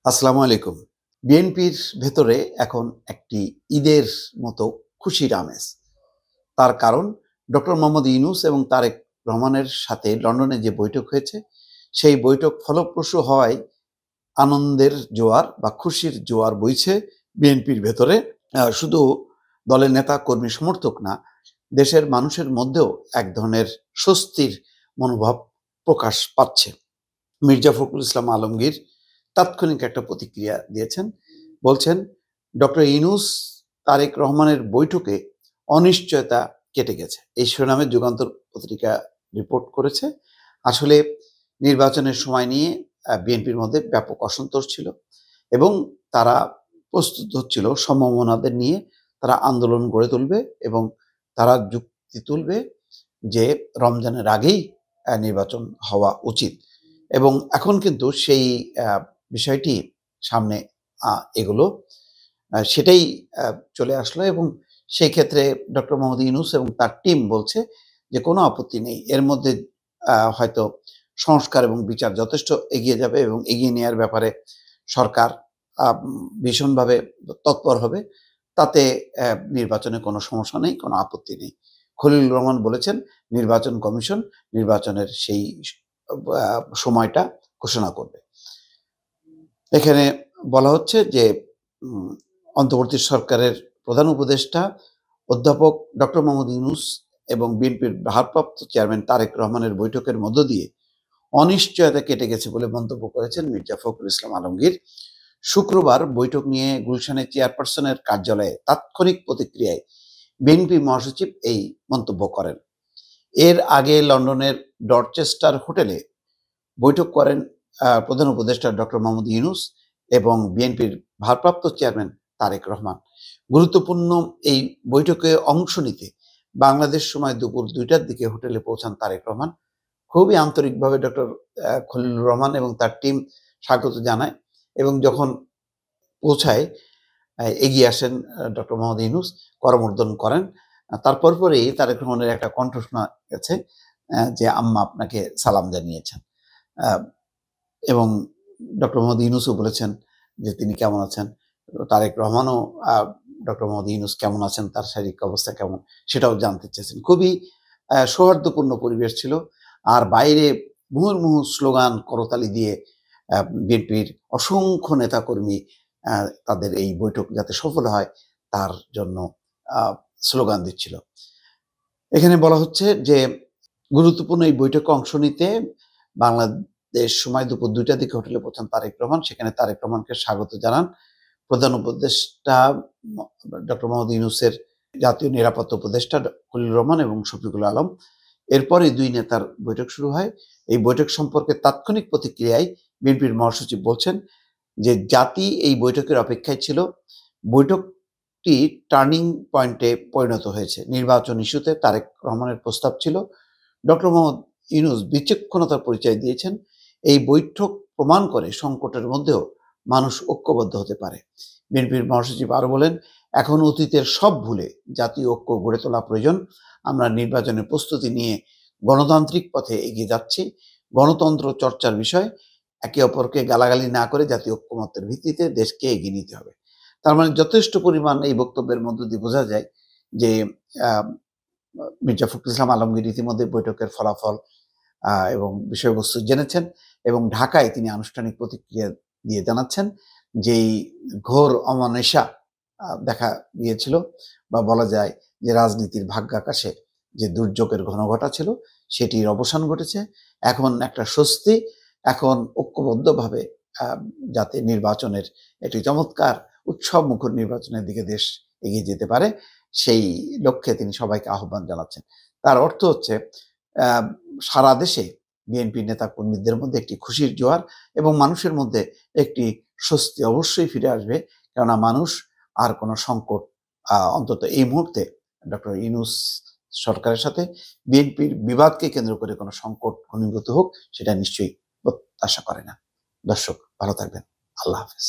আসসালামু আলাইকুম। বিএনপির ভেতরে এখন একটি ঈদের মতো খুশির আমেজ। তার কারণ ডক্টর মোহাম্মদ ইউনূস এবং তারেক রহমানের সাথে লন্ডনে যে বৈঠক হয়েছে, সেই বৈঠক ফলপ্রসূ হওয়ায় আনন্দের জোয়ার বা খুশির জোয়ার বইছে বিএনপির ভেতরে। শুধু দলের নেতা, কর্মী, সমর্থক না, দেশের মানুষের মধ্যেও এক ধরনের স্বস্তির মনোভাব প্রকাশ পাচ্ছে। মির্জা ফখরুল ইসলাম আলমগীর তাৎক্ষণিক একটা প্রতিক্রিয়া দিয়েছেন। বলছেন, ডক্টর ইউনূস তারেক রহমানের বৈঠকে অনিশ্চয়তা কেটে গেছে। এই শিরোনামে যুগান্তর পত্রিকা রিপোর্ট করেছে। আসলে নির্বাচনের সময় নিয়ে বিএনপির মধ্যে ব্যাপক অসন্তোষ ছিল এবং তারা প্রস্তুত হচ্ছিল সম্ভাবনাদের নিয়ে তারা আন্দোলন গড়ে তুলবে এবং তারা যুক্তি তুলবে যে রমজানের আগেই নির্বাচন হওয়া উচিত। এবং এখন কিন্তু সেই বিষয়টি সামনে এগুলো সেটাই চলে আসলো এবং সেই ক্ষেত্রে ডক্টর মোহাম্মদ ইউনূস এবং তার টিম বলছে যে কোনো আপত্তি নেই। এর মধ্যে হয়তো সংস্কার এবং বিচার যথেষ্ট এগিয়ে যাবে এবং এগিয়ে নেওয়ার ব্যাপারে সরকার ভীষণভাবে তৎপর হবে। তাতে নির্বাচনে কোনো সমস্যা নেই, কোনো আপত্তি নেই। খলিলুর রহমান বলেছেন, নির্বাচন কমিশন নির্বাচনের সেই সময়টা ঘোষণা করবে। এখানে বলা হচ্ছে যে অন্তর্বর্তী সরকারের প্রধান উপদেষ্টা অধ্যাপক ডক্টর মোহাম্মদ ইউনূস এবং বিএনপির ভারপ্রাপ্ত চেয়ারম্যান তারেক রহমানের বৈঠকের মধ্য দিয়ে অনিশ্চয়তা কেটে গেছে বলে মন্তব্য করেছেন মির্জা ফখরুল ইসলাম আলমগীর। শুক্রবার বৈঠক নিয়ে গুলশানে চেয়ারপারসনের কার্যালয়ে তাৎক্ষণিক প্রতিক্রিয়ায় বিএনপি মহাসচিব এই মন্তব্য করেন। এর আগে লন্ডনের ডরচেস্টার হোটেলে বৈঠক করেন প্রধান উপদেষ্টা ডক্টর মোহাম্মদ ইউনূস এবং বিএনপির ভারপ্রাপ্ত চেয়ারম্যান তারেক রহমান। গুরুত্বপূর্ণ এই বৈঠকে অংশ নিতে বাংলাদেশ সময় দুপুর ২টার দিকে হোটেলে পৌঁছান তারেক রহমান। খুবই আন্তরিকভাবে ডক্টর খলিলুর রহমান এবং তার টিম স্বাগত জানায় এবং যখন পৌঁছায় এগিয়ে আসেন ডক্টর মোহাম্মদ ইউনূস, করমর্দন করেন। তারপর পরেই তারেক রহমানের একটা কণ্ঠ শোনা গেছে যে আম্মা আপনাকে সালাম জানিয়েছেন। এবং ডক্টর মোহাম্মদ ইউনূসও বলেছেন যে তিনি কেমন আছেন। তারেক রহমানও ডক্টর মোহাম্মদ ইউনূস কেমন আছেন, তার শারীরিক অবস্থা কেমন সেটাও জানতে চেয়েছেন। খুবই সৌহার্দ্যপূর্ণ পরিবেশ ছিল। আর বাইরে মুহুর্মুহু স্লোগান, করতালি দিয়ে বিএনপির অসংখ্য নেতাকর্মী তাদের এই বৈঠক যাতে সফল হয় তার জন্য স্লোগান দিচ্ছিল। এখানে বলা হচ্ছে যে গুরুত্বপূর্ণ এই বৈঠকে অংশ নিতে বাংলাদেশ সময় দুপুর ২টার দিকে হোটেলে পৌঁছান তারেক রহমান। সেখানে তারেক রহমানকে স্বাগত জানান প্রধান উপদেষ্টা ডক্টর মোহাম্মদ ইউনূসের জাতীয় নিরাপত্তা উপদেষ্টা খলিলুর রহমান এবং শফিকুল আলম। এরপরে দুই নেতার বৈঠক শুরু হয়। এই বৈঠক সম্পর্কে তাৎক্ষণিক প্রতিক্রিয়ায় বিএনপির মহাসচিব বলছেন যে জাতি এই বৈঠকের অপেক্ষায় ছিল। বৈঠকটি টার্নিং পয়েন্টে পরিণত হয়েছে। নির্বাচন ইস্যুতে তারেক রহমানের প্রস্তাব ছিল। ডক্টর মোহাম্মদ ইউনূস বিচক্ষণতার পরিচয় দিয়েছেন। এই বৈঠক প্রমাণ করে সংকটের মধ্যেও মানুষ ঐক্যবদ্ধ হতে পারে। বিএনপির মহাসচিব আরো বলেন, এখন অতীতের সব ভুলে জাতীয় ঐক্য গড়ে তোলা প্রয়োজন। আমরা নির্বাচনের প্রস্তুতি নিয়ে গণতান্ত্রিক পথে এগিয়ে যাচ্ছি। গণতন্ত্র চর্চার বিষয়, একে অপরকে গালাগালি না করে জাতীয় ঐক্যমত্যের ভিত্তিতে দেশকে এগিয়ে নিতে হবে। তার মানে যথেষ্ট পরিমাণ এই বক্তব্যের মধ্য দিয়ে বোঝা যায় যে মির্জা ফখরুল ইসলাম আলমগীর ইতিমধ্যে বৈঠকের ফলাফল এবং বিষয়বস্তু জেনেছেন এবং ঢাকায় তিনি আনুষ্ঠানিক প্রতিক্রিয়া দিয়ে জানাচ্ছেন যেই ঘোর অমানিসা দেখা গিয়েছিল বা বলা যায় যে রাজনীতির ভাগ্যাকাশে যে দুর্যোগের ঘনঘটা ছিল সেটির অবসান ঘটেছে। এখন একটা স্বস্তি, এখন ঐক্যবদ্ধভাবে যাতে নির্বাচনের একটি চমৎকার উৎসব মুখর নির্বাচনের দিকে দেশ এগিয়ে যেতে পারে সেই লক্ষ্যে তিনি সবাইকে আহ্বান জানাচ্ছেন। তার অর্থ হচ্ছে সারা দেশে বিএনপি নেতা কর্মীদের মধ্যে একটি খুশির জোয়ার এবং মানুষের মধ্যে একটি স্বস্তি অবশ্যই ফিরে আসবে। কেননা মানুষ আর কোনো সংকট অন্তত এই মুহূর্তে ডক্টর ইউনূস সরকারের সাথে বিএনপির বিবাদকে কেন্দ্র করে কোনো সংকট ঘনীভূত হোক সেটা নিশ্চয়ই প্রত্যাশা করে না। দর্শক ভালো থাকবেন। আল্লাহ হাফেজ।